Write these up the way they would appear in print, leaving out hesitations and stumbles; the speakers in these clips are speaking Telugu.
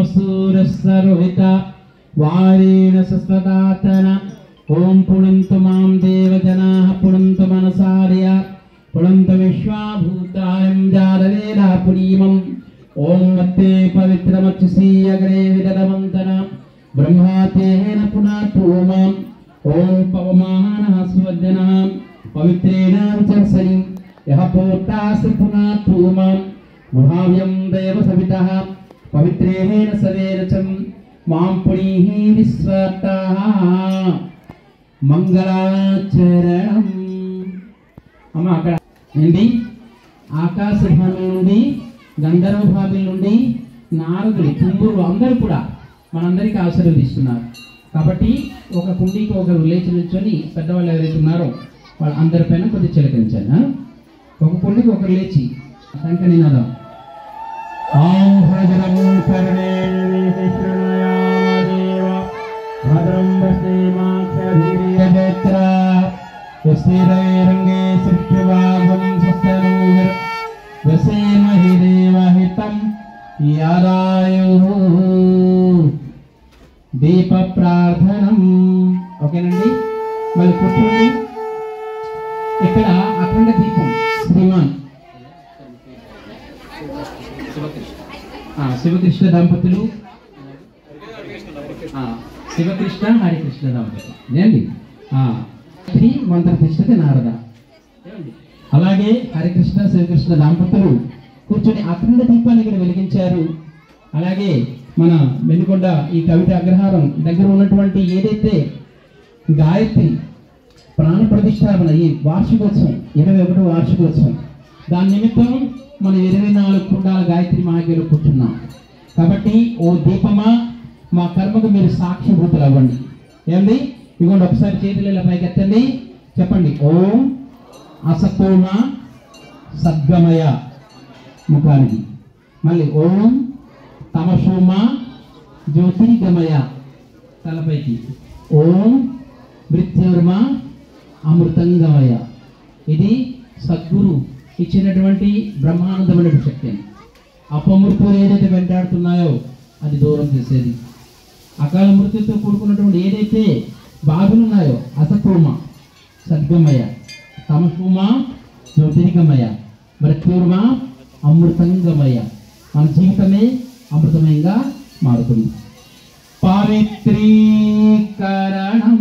सूरस्सरोहित वारेण सस्तदातन ओम पुणन्तु मां देवजनाः पुणन्तु मनसार्य पुणन्तु विश्वाभूतायं जारवेला पुरीमम् ओम मत्ते पवित्रमच्युसी अग्रे विदधमन्तन ब्रह्मातेन पुनातोमां ओम पवमानः सुवज्जनः पवित्रेण विचर्सनि यः पोट्टास पुनातोमां महाव्यं देव सवितः पवित्रेण सवेरचं मां पुनीः विस्वताः మంగళాచరణం అమ్మ అక్కడ ఏంటి ఆకాశ భాగం నుండి గంధర్వ భాగం నుండి నారదులు తుంగురు అందరూ కూడా మనందరికీ ఆశీర్వదిస్తున్నారు కాబట్టి ఒక కుండీకి ఒకరు లేచి నిల్చొని పెద్దవాళ్ళు ఎవరైతే ఉన్నారో వాళ్ళ అందరిపైన కొద్దిగా చిలకరించాను ఒక కుండీకి ఒకరు లేచి శంఖ నినాదం ఓం భద్రం కర్ణేంద్రయామదేవ భద్రం वस्तेमाक्षभिर्यजत्रा यस्तिरंगे सृष्टिवागं सस्तनूर वसेमहि देवहितं यादायुः दीप प्रार्थनं ఓకేనండి మళ్ళీ కూర్చోండి ఇక్కడ అఖండ దీపం శ్రీమాన్ శివకృష్ణ దంపతులు శివకృష్ణ హరికృష్ణ దంపతులు ఏంటి శ్రీ మంత్రకృష్ణ నారద అలాగే హరికృష్ణ శివకృష్ణ దంపతులు కూర్చొని అఖండ దీపాన్ని ఇక్కడ వెలిగించారు అలాగే మన వెనుకొండ ఈ కవిత అగ్రహారం దగ్గర ఉన్నటువంటి ఏదైతే గాయత్రి ప్రాణ ప్రతిష్టాపన ఈ వార్షికోత్సవం 21వ వార్షికోత్సవం దాని నిమిత్తం మనం 24 కుండాల గాయత్రి మహాగేలో కూర్చున్నాం కాబట్టి ఓ దీపమా మా కర్మకు మీరు సాక్షిభూతులు అవ్వండి ఏమండి ఇదిగోండి ఒకసారి చేతులు ఇలా పైకెత్తండి చెప్పండి ఓం అసతోమ సద్గమయ ముఖానికి మళ్ళీ ఓం తమసోమ జ్యోతిర్గమయ తలపైకి ఓం మృత్యుర్మ అమృతంగమయ ఇది సద్గురు ఇచ్చినటువంటి బ్రహ్మానందమైన శక్తి అపమృత్యులు ఏదైతే వెంటాడుతున్నాయో అది దూరం చేసేది అకాల మృత్యుతో కూడుకున్నటువంటి ఏదైతే బాధలు ఉన్నాయో అసతోమ సద్గమయ తమసోమ జ్యోతిర్గమయ మృత్యుర్మ అమృతంగమయ మన జీవితమే అమృతమయంగా మారుతుంది పవిత్రీకరణం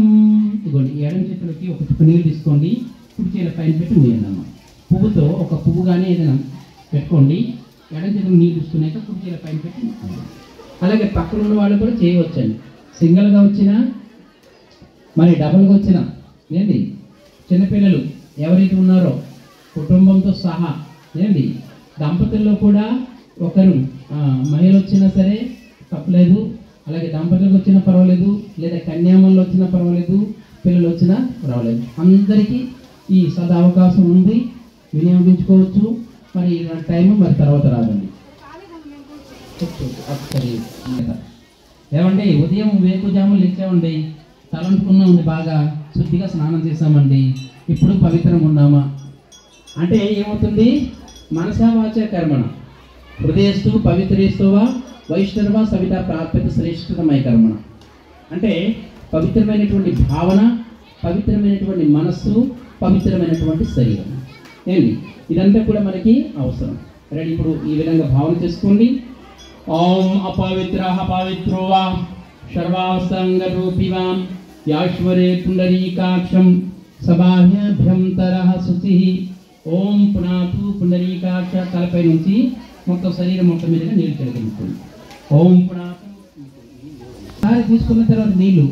ఇదిగోండి ఎడమ చేతులకి ఒక చుక్క నీళ్ళు తీసుకోండి కుడి చేతుల పైన పెట్టి వేయండి అమ్మ పువ్వుతో ఒక పువ్వు కానీ ఏదైనా పెట్టుకోండి ఎడమ చేతులు నీళ్ళు తీసుకున్నాక కుడి చేతుల పైన పెట్టి అలాగే పక్కన ఉన్న వాళ్ళు కూడా చేయవచ్చండి సింగిల్గా వచ్చినా మరి డబుల్గా వచ్చినా ఏంటి చిన్నపిల్లలు ఎవరైతే ఉన్నారో కుటుంబంతో సహా ఏంటి దంపతుల్లో కూడా ఒకరు మహిళ వచ్చినా సరే తప్పలేదు అలాగే దంపతులకు వచ్చినా పర్వాలేదు లేదా కన్యామల్లో వచ్చినా పర్వాలేదు పిల్లలు వచ్చినా పర్వాలేదు అందరికీ ఈ సదావకాశం ఉంది వినియోగించుకోవచ్చు మరి టైం మరి తర్వాత రాదండి ఏమండి ఉదయం వేకుజాములు లేచామండి తలంటుకున్నా ఉంది బాగా శుద్ధిగా స్నానం చేసామండి ఇప్పుడు పవిత్రం ఉన్నామా అంటే ఏమవుతుంది మనసా వాచ కర్మణ హృదయస్తు పవిత్రేస్తోవా వైష్ణవ సవిత ప్రాప్యత శ్రేష్ఠతమై కర్మణ అంటే పవిత్రమైనటువంటి భావన పవిత్రమైనటువంటి మనస్సు పవిత్రమైనటువంటి శరీరం ఏంటి ఇదంతా కూడా మనకి అవసరం రెడీ ఇప్పుడు ఈ విధంగా భావన చేసుకోండి ఓం అపవిత్రః పవిత్రో వా సర్వాసంగరూపివా యాశ్వరే పుండరీకాక్షం సబాహ్యభ్యంతరః శుచిః ఓం పునాతు పుండరీకాక్ష తలపై నుంచి మొత్తం శరీరం మొత్తం మీదగా నీళ్ళు చెలగించుకోండి ఓం పునాతు తీసుకున్న తర్వాత నీళ్ళు